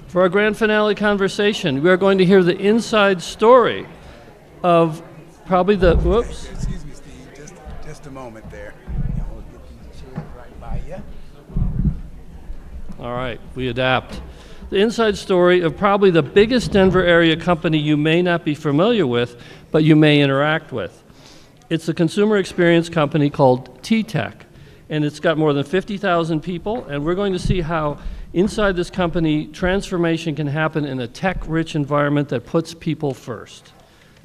For our grand finale conversation, we are going to hear the inside story of probably the, whoops. Excuse me, Steve, just a moment there. I'll get these chairs right by you. All right, we adapt. The inside story of probably the biggest Denver area company you may not be familiar with, but you may interact with. It's a consumer experience company called TTEC, and it's got more than 50,000 people, and we're going to see how inside this company, transformation can happen in a tech-rich environment that puts people first.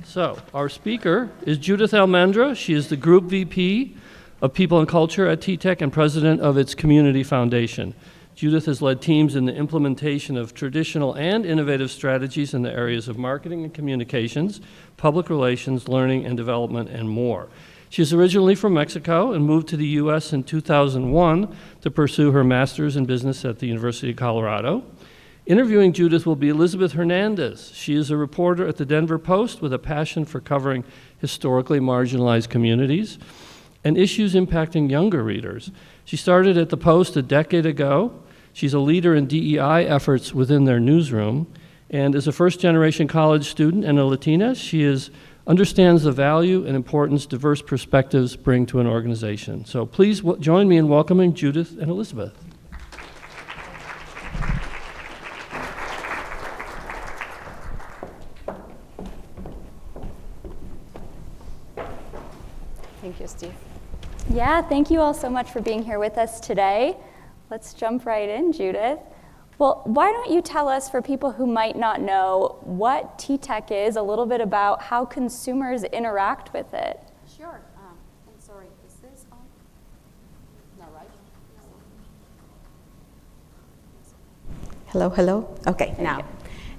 So, our speaker is Judith Almendra. She is the Group VP of People and Culture at TTEC and President of its Community Foundation. Judith has led teams in the implementation of traditional and innovative strategies in the areas of marketing and communications, public relations, learning and development, and more. She is originally from Mexico and moved to the U.S. in 2001 to pursue her master's in business at the University of Colorado. Interviewing Judith will be Elizabeth Hernandez. She is a reporter at the Denver Post with a passion for covering historically marginalized communities and issues impacting younger readers. She started at the Post a decade ago. She's a leader in DEI efforts within their newsroom, and as a first-generation college student and a Latina, she understands the value and importance diverse perspectives bring to an organization. So please join me in welcoming Judith and Elizabeth. Thank you, Steve. Yeah, thank you all so much for being here with us today. Let's jump right in, Judith. Well, why don't you tell us, for people who might not know, what TTEC is, a little bit about how consumers interact with it? Sure. I'm sorry, is this on? No, right? Hello? Okay,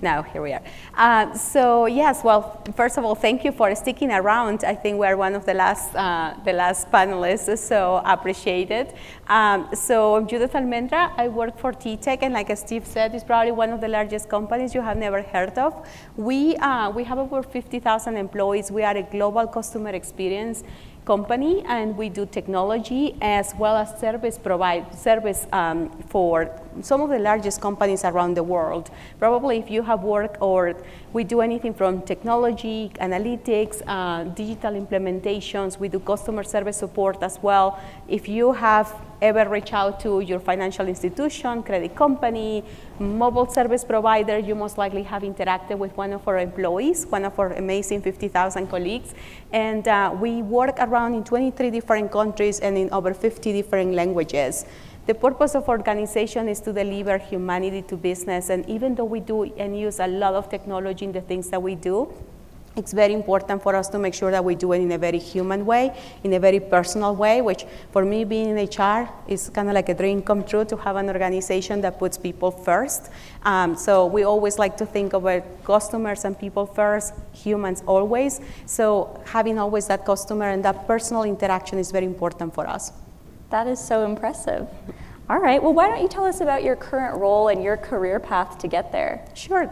now here we are. So yes, well, first of all, thank you for sticking around. I think we're one of the last panelists, so appreciate it. So I'm Judith Almendra. I work for TTEC, and like Steve said, it's probably one of the largest companies you have never heard of. We have over 50,000 employees. We are a global customer experience company, and we do technology as well as service for some of the largest companies around the world. Probably if you have worked, or we do anything from technology, analytics, digital implementations. We do customer service support as well. If you have ever reached out to your financial institution, credit company, mobile service provider, you most likely have interacted with one of our employees, one of our amazing 50,000 colleagues. And we work around in 23 different countries and in over 50 different languages. The purpose of our organization is to deliver humanity to business, and even though we do and use a lot of technology in the things that we do, it's very important for us to make sure that we do it in a very human way, in a very personal way, which for me, being in HR, is kind of like a dream come true to have an organization that puts people first. So we always like to think about customers and people first, humans always. So having always that customer and that personal interaction is very important for us. That is so impressive. All right, well, why don't you tell us about your current role and your career path to get there? Sure.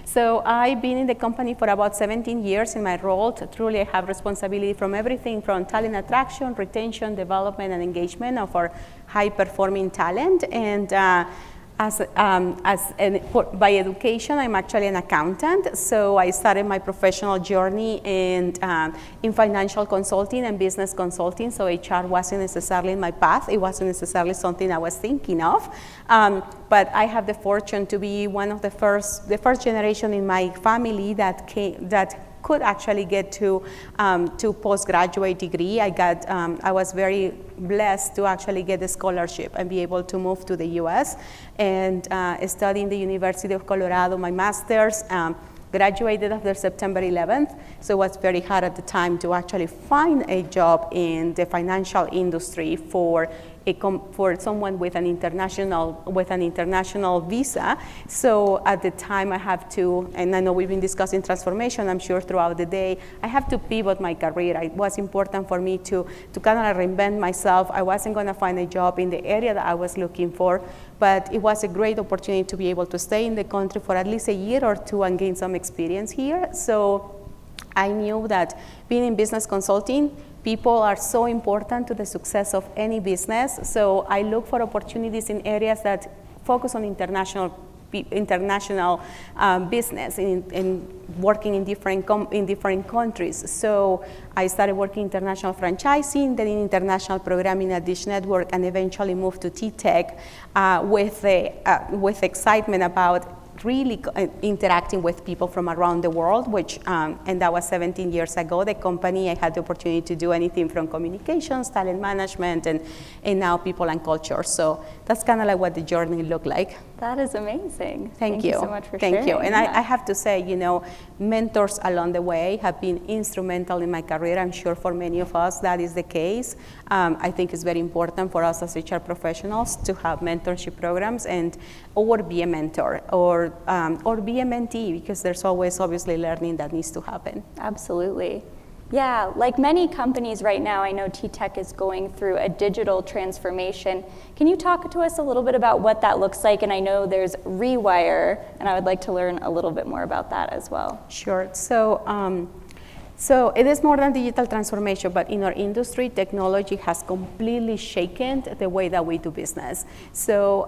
So I've been in the company for about 17 years in my role. Truly, I have responsibility from everything from talent attraction, retention, development, and engagement of our high-performing talent. And by education, I'm actually an accountant. So I started my professional journey in financial consulting and business consulting. So HR wasn't necessarily in my path. It wasn't necessarily something I was thinking of. But I have the fortune to be one of the first generation in my family that could actually get to postgraduate degree. I was very blessed to actually get a scholarship and be able to move to the U.S. and study in the University of Colorado, my master's. Graduated after September 11th, so it was very hard at the time to actually find a job in the financial industry for someone with an international visa. So at the time I have to, and I know we've been discussing transformation, I'm sure throughout the day, I have to pivot my career. It was important for me to kind of reinvent myself. I wasn't going to find a job in the area that I was looking for, but it was a great opportunity to be able to stay in the country for at least a year or two and gain some experience here. So I knew that being in business consulting, people are so important to the success of any business. So I look for opportunities in areas that focus on international international business in working in different countries. So I started working international franchising, then in international programming at Dish Network, and eventually moved to TTEC with excitement about really interacting with people from around the world, which, and that was 17 years ago. The company, I had the opportunity to do anything from communications, talent management, and now people and culture. So that's kind of like what the journey looked like. That is amazing. Thank you so much for sharing. Thank you. And I have to say, mentors along the way have been instrumental in my career. I'm sure for many of us that is the case. I think it's very important for us as HR professionals to have mentorship programs or be a mentor or be a mentee, because there's always obviously learning that needs to happen. Absolutely. Yeah, like many companies right now, I know TTEC is going through a digital transformation. Can you talk to us a little bit about what that looks like? And I know there's Rewire, and I would like to learn a little bit more about that as well. Sure. So it is more than digital transformation, but in our industry, technology has completely shaken the way that we do business. So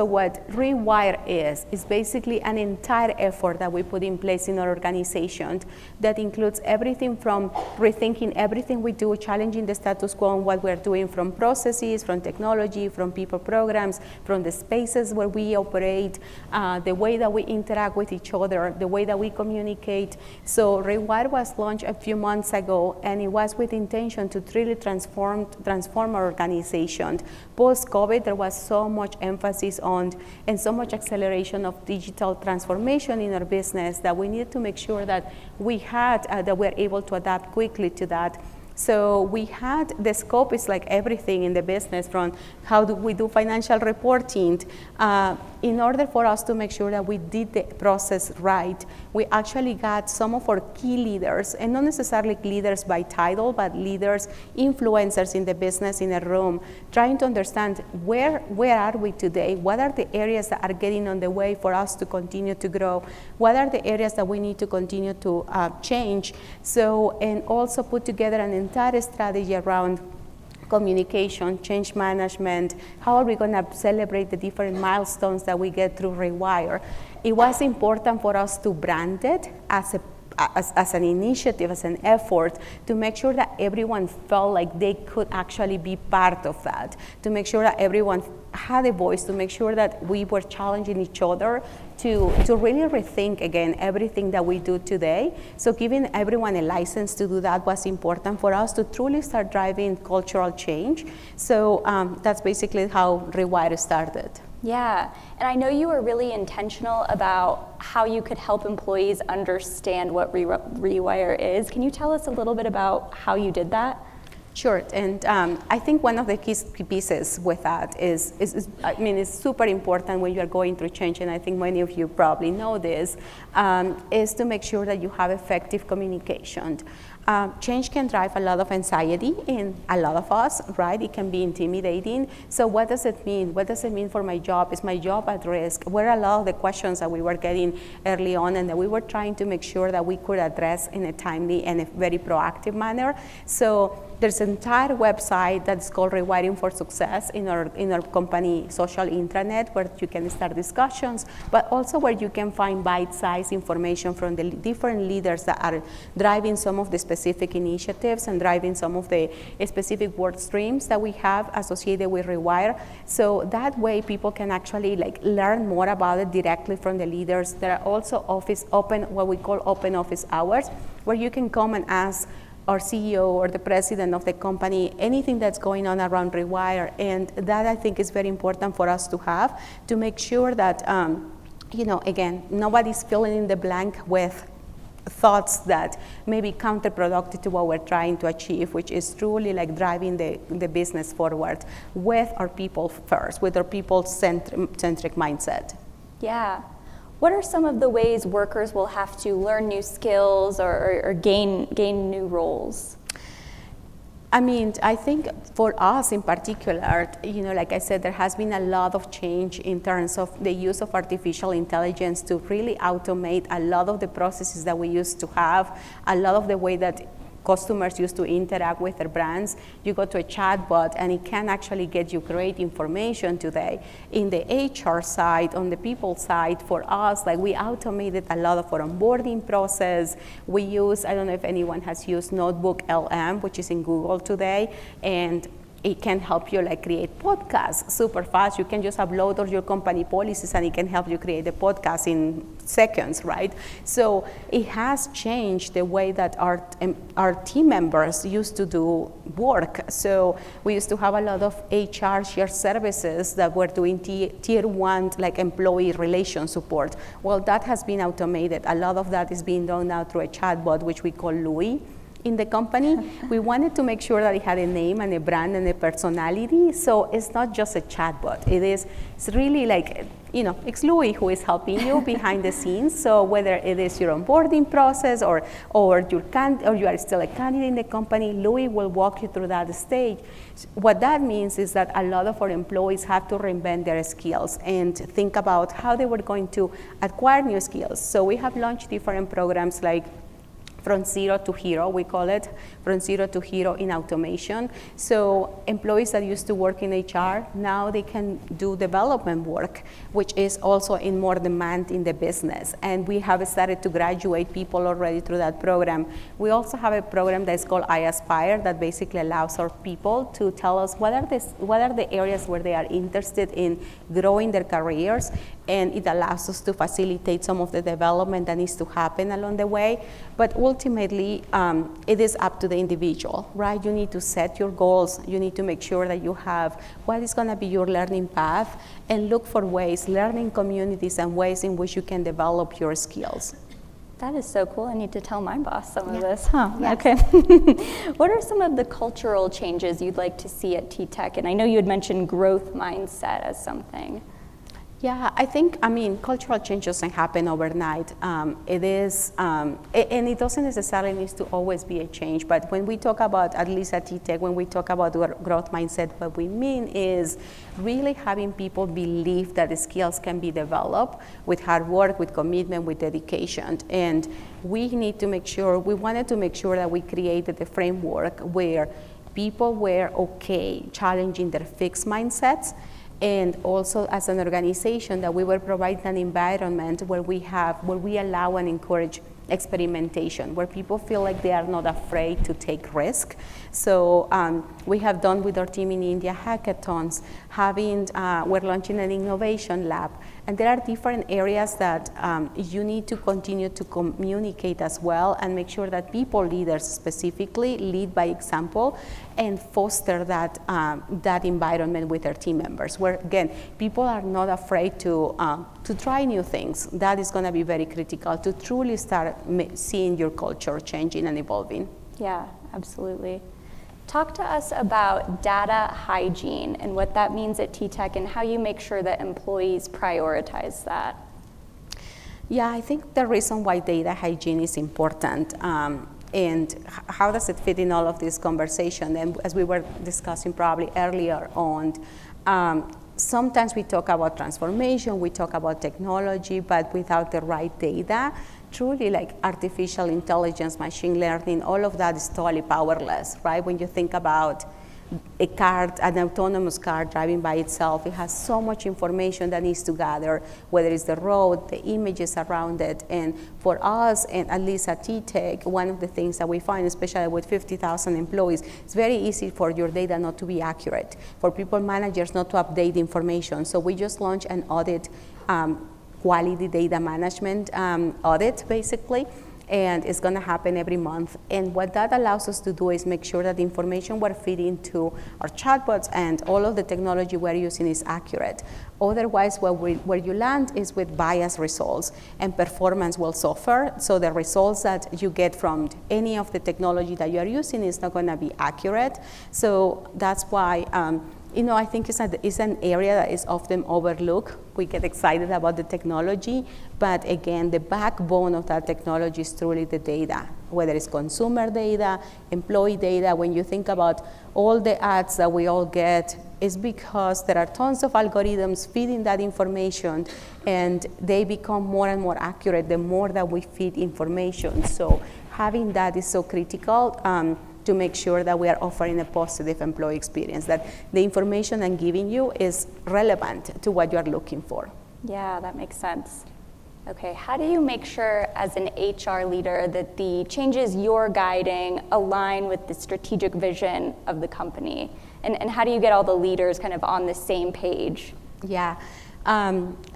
what Rewire is basically an entire effort that we put in place in our organization that includes everything from rethinking everything we do, challenging the status quo and what we're doing, from processes, from technology, from people programs, from the spaces where we operate, the way that we interact with each other, the way that we communicate. So Rewire was launched a few months ago, and it was with intention to really transform our organization. Post-COVID, there was so much emphasis on and so much acceleration of digital transformation in our business that we needed to make sure that we're able to adapt quickly to that. So we had, the scope is like everything in the business, from how do we do financial reporting. In order for us to make sure that we did the process right, we actually got some of our key leaders, and not necessarily leaders by title, but leaders, influencers in the business in a room, trying to understand where are we today, what are the areas that are getting on the way for us to continue to grow, what are the areas that we need to continue to change. So, and also put together an entire strategy around communication, change management, how are we going to celebrate the different milestones that we get through Rewire. It was important for us to brand it as an initiative, as an effort, to make sure that everyone felt like they could actually be part of that, to make sure that everyone had a voice, to make sure that we were challenging each other to really rethink again everything that we do today. So giving everyone a license to do that was important for us to truly start driving cultural change. So that's basically how Rewire started. Yeah, and I know you were really intentional about how you could help employees understand what Rewire is. Can you tell us a little bit about how you did that? Sure, and I think one of the key pieces with that is it's super important when you're going through change, and I think many of you probably know this, is to make sure that you have effective communication. Change can drive a lot of anxiety in a lot of us, right? It can be intimidating. So what does it mean? What does it mean for my job? Is my job at risk? What are a lot of the questions that we were getting early on and that we were trying to make sure that we could address in a timely and a very proactive manner? So there's an entire website that's called Rewiring for Success in our company social intranet, where you can start discussions, but also where you can find bite-sized information from the different leaders that are driving some of the specific initiatives and driving some of the specific work streams that we have associated with Rewire. So that way people can actually learn more about it directly from the leaders. There are also what we call open office hours, where you can come and ask our CEO or the president of the company anything that's going on around Rewire. And that, I think, is very important for us to have, to make sure that, again, nobody's filling in the blank with thoughts that may be counterproductive to what we're trying to achieve, which is truly driving the business forward with our people first, with our people-centric mindset. Yeah. What are some of the ways workers will have to learn new skills or gain new roles? I think for us in particular, like I said, there has been a lot of change in terms of the use of artificial intelligence to really automate a lot of the processes that we used to have, a lot of the way that customers used to interact with their brands, you go to a chatbot and it can actually get you great information today. In the HR side, on the people side, for us, like we automated a lot of our onboarding process. We use, I don't know if anyone has used Notebook LM, which is in Google today, and it can help you like create podcasts super fast. You can just upload all your company policies and it can help you create a podcast in seconds, right? So it has changed the way that our team members used to do work. So we used to have a lot of HR shared services that were doing tier one, like employee relation support. Well, that has been automated. A lot of that is being done now through a chatbot, which we call Louis. In the company, we wanted to make sure that it had a name and a brand and a personality. So it's not just a chatbot. It's really like, it's Louis who is helping you behind the scenes. So whether it is your onboarding process or you are still a candidate in the company, Louis will walk you through that stage. What that means is that a lot of our employees have to reinvent their skills and think about how they were going to acquire new skills. So we have launched different programs like From Zero to Hero, we call it, From Zero to Hero in automation. So employees that used to work in HR, now they can do development work, which is also in more demand in the business. And we have started to graduate people already through that program. We also have a program that's called I Aspire that basically allows our people to tell us what are the areas where they are interested in growing their careers. And it allows us to facilitate some of the development that needs to happen along the way. But ultimately, it is up to the individual, right? You need to set your goals. You need to make sure that you have what is going to be your learning path and look for ways, learning communities and ways in which you can develop your skills. That is so cool. I need to tell my boss some of this. Yes. Okay. What are some of the cultural changes you'd like to see at TTEC? And I know you had mentioned growth mindset as something. Yeah, I think, cultural change doesn't happen overnight. It is, and it doesn't necessarily need to always be a change, but when we talk about, at least at TTEC, when we talk about growth mindset, what we mean is really having people believe that the skills can be developed with hard work, with commitment, with dedication. And we wanted to make sure that we created a framework where people were okay challenging their fixed mindsets, and also as an organization that we were providing an environment where we allow and encourage experimentation, where people feel like they are not afraid to take risk. So we have done with our team in India hackathons, we're launching an innovation lab, and there are different areas that you need to continue to communicate as well and make sure that people, leaders specifically, lead by example and foster that environment with their team members, where again, people are not afraid to try new things. That is going to be very critical to truly start seeing your culture changing and evolving. Yeah, absolutely. Talk to us about data hygiene and what that means at TTEC and how you make sure that employees prioritize that. Yeah, I think the reason why data hygiene is important and how does it fit in all of this conversation, and as we were discussing probably earlier on, sometimes we talk about transformation, we talk about technology, but without the right data, truly like artificial intelligence, machine learning, all of that is totally powerless, right? When you think about an autonomous car driving by itself, it has so much information that needs to gather, whether it's the road, the images around it. And for us, and at least at TTEC, one of the things that we find, especially with 50,000 employees, it's very easy for your data not to be accurate, for people managers not to update information. So we just launched an audit, quality data management audit, basically. And it's going to happen every month. And what that allows us to do is make sure that the information we're feeding to our chatbots and all of the technology we're using is accurate. Otherwise, where you land is with biased results, and performance will suffer. So the results that you get from any of the technology that you are using is not going to be accurate. So that's why I think it's an area that is often overlooked. We get excited about the technology, but again, the backbone of that technology is truly the data, whether it's consumer data, employee data. When you think about all the ads that we all get, it's because there are tons of algorithms feeding that information, and they become more and more accurate the more that we feed information. So having that is so critical to make sure that we are offering a positive employee experience, that the information I'm giving you is relevant to what you are looking for. Yeah, that makes sense. Okay, how do you make sure as an HR leader that the changes you're guiding align with the strategic vision of the company? And how do you get all the leaders kind of on the same page? Yeah.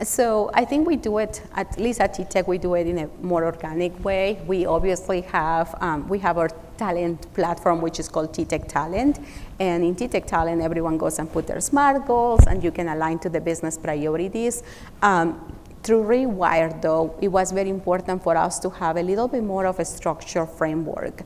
So I think we do it, at least at TTEC, we do it in a more organic way. We obviously have, our talent platform, which is called TTEC Talent. And in TTEC Talent, everyone goes and put their SMART goals, and you can align to the business priorities. Through Rewire, though, it was very important for us to have a little bit more of a structured framework.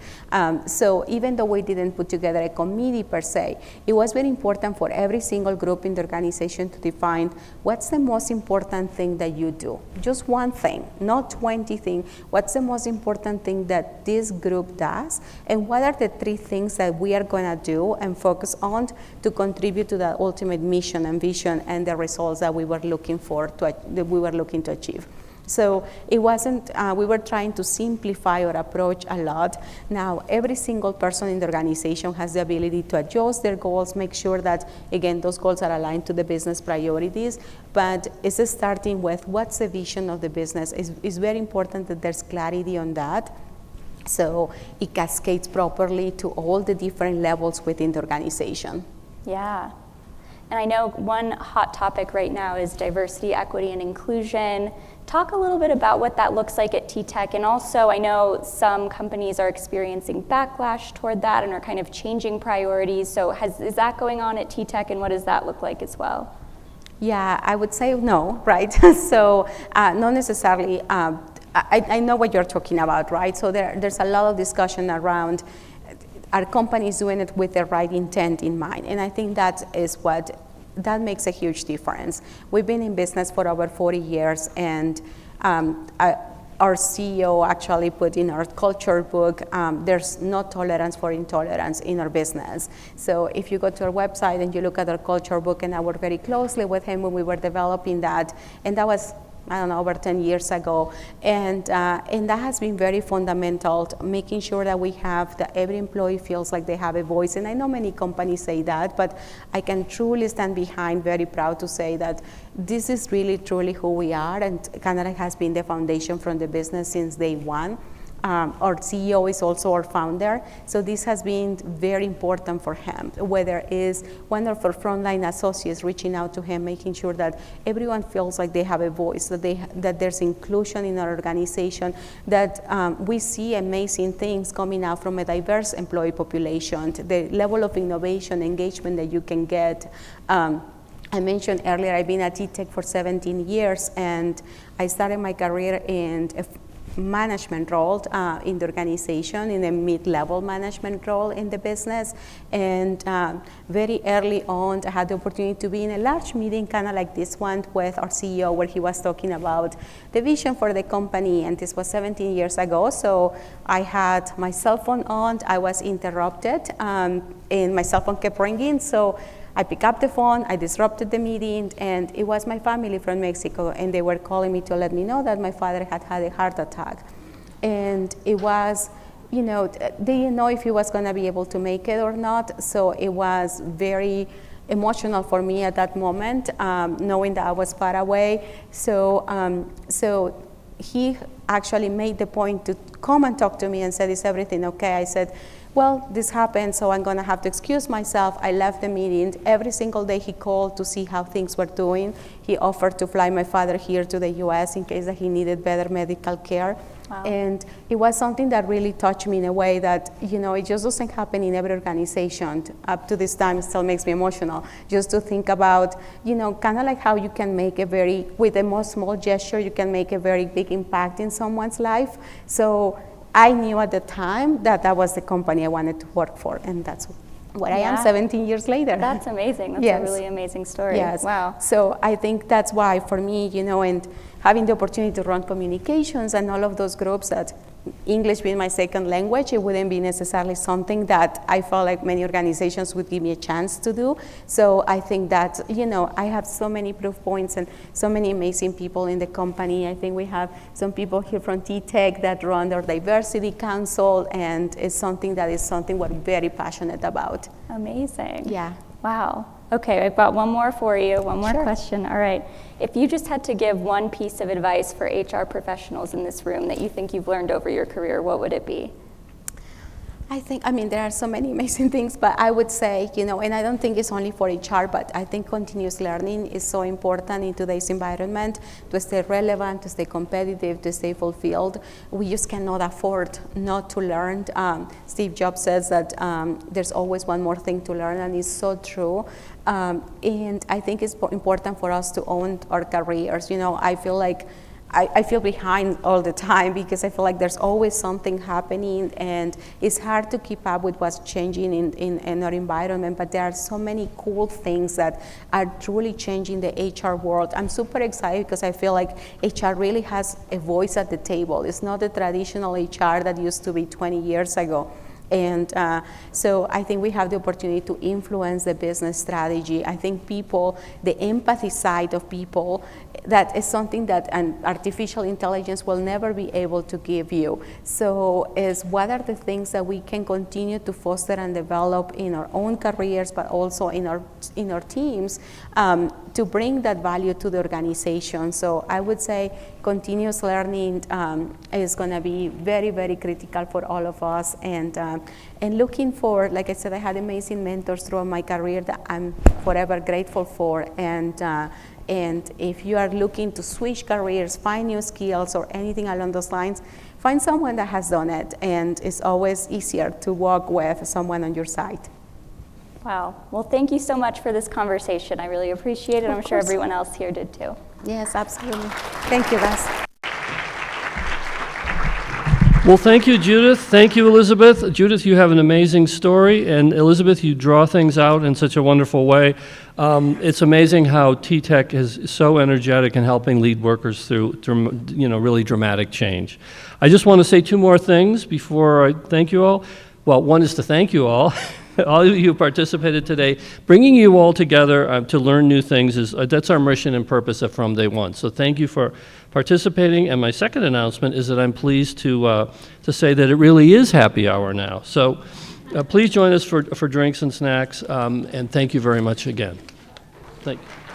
So even though we didn't put together a committee per se, it was very important for every single group in the organization to define what's the most important thing that you do. Just one thing, not 20 things. What's the most important thing that this group does? And what are the 3 things that we are going to do and focus on to contribute to the ultimate mission and vision and the results that we were looking for, to achieve. So it wasn't, we were trying to simplify our approach a lot. Now, every single person in the organization has the ability to adjust their goals, make sure that, again, those goals are aligned to the business priorities, but it's starting with what's the vision of the business. It's very important that there's clarity on that, so it cascades properly to all the different levels within the organization. Yeah. And I know one hot topic right now is diversity, equity, and inclusion. Talk a little bit about what that looks like at TTEC, and also I know some companies are experiencing backlash toward that and are kind of changing priorities. So is that going on at TTEC, and what does that look like as well? Yeah, I would say no, right? So not necessarily. I know what you're talking about, right? So there's a lot of discussion around are companies doing it with the right intent in mind? And I think that makes a huge difference. We've been in business for over 40 years, and our CEO actually put in our culture book, there's no tolerance for intolerance in our business. So if you go to our website and you look at our culture book, and I worked very closely with him when we were developing that, and that was, I don't know, over 10 years ago. And that has been very fundamental, making sure that that every employee feels like they have a voice. And I know many companies say that, but I can truly stand behind, very proud to say that this is really, truly who we are, and kind of like has been the foundation from the business since day one. Our CEO is also our founder, so this has been very important for him, whether it is one of our frontline associates reaching out to him, making sure that everyone feels like they have a voice, that there's inclusion in our organization, that we see amazing things coming out from a diverse employee population, the level of innovation, engagement that you can get. I mentioned earlier, I've been at TTEC for 17 years, and I started my career in a management role in the organization, in a mid-level management role in the business. And very early on, I had the opportunity to be in a large meeting, kind of like this one, with our CEO, where he was talking about the vision for the company. And this was 17 years ago. So I had my cell phone on, I was interrupted, and my cell phone kept ringing. So I picked up the phone, I disrupted the meeting, and it was my family from Mexico, and they were calling me to let me know that my father had had a heart attack. And it was, they didn't know if he was going to be able to make it or not, so it was very emotional for me at that moment, knowing that I was far away. So he actually made the point to come and talk to me and said, "Is everything okay?" I said, "Well, this happened, so I'm going to have to excuse myself." I left the meeting. Every single day he called to see how things were doing. He offered to fly my father here to the U.S. in case that he needed better medical care. Wow. And it was something that really touched me in a way that, it just doesn't happen in every organization. Up to this time, it still makes me emotional. Just to think about, kind of like how you can make with a most small gesture, you can make a very big impact in someone's life. So I knew at the time that was the company I wanted to work for, and that's where I am Yeah. 17 years later. That's amazing. That's Yes. a really amazing story. Yes. Wow. So I think that's why for me, and having the opportunity to run communications and all of those groups, that English being my second language, it wouldn't be necessarily something that I felt like many organizations would give me a chance to do. So I think that, I have so many proof points and so many amazing people in the company. I think we have some people here from TTEC that run our diversity council, and it's something we're very passionate about. Amazing. Yeah. Wow. Okay, I've got one more for you, one more Sure. question. All right. If you just had to give one piece of advice for HR professionals in this room that you think you've learned over your career, what would it be? There are so many amazing things, but I would say, and I don't think it's only for HR, but I think continuous learning is so important in today's environment to stay relevant, to stay competitive, to stay fulfilled. We just cannot afford not to learn. Steve Jobs says that there's always one more thing to learn, and it's so true. And I think it's important for us to own our careers. I feel like I feel behind all the time because I feel like there's always something happening, and it's hard to keep up with what's changing in our environment, but there are so many cool things that are truly changing the HR world. I'm super excited because I feel like HR really has a voice at the table. It's not the traditional HR that used to be 20 years ago. And so I think we have the opportunity to influence the business strategy. I think the empathy side of people, that is something that an artificial intelligence will never be able to give you. So what are the things that we can continue to foster and develop in our own careers, but also in our teams, to bring that value to the organization. So I would say continuous learning is going to be very, very critical for all of us, and looking for, like I said, I had amazing mentors throughout my career that I'm forever grateful for, and if you are looking to switch careers, find new skills or anything along those lines, find someone that has done it, and it's always easier to work with someone on your side. Wow. Well, thank you so much for this conversation. I really appreciate it. I'm sure course. everyone else here did too. Yes, absolutely. Thank you, Russ. Well, thank you, Judith. Thank you, Elizabeth. Judith, you have an amazing story, and Elizabeth, you draw things out in such a wonderful way. It's amazing how TTEC is so energetic in helping lead workers through really dramatic change. I just want to say two more things before I thank you all. Well, one is to thank you all. All of you who participated today. Bringing you all together to learn new things, that's our mission and purpose from day one. So thank you for participating. And my second announcement is that I'm pleased to say that it really is happy hour now. So please join us for drinks and snacks, and thank you very much again. Thank you.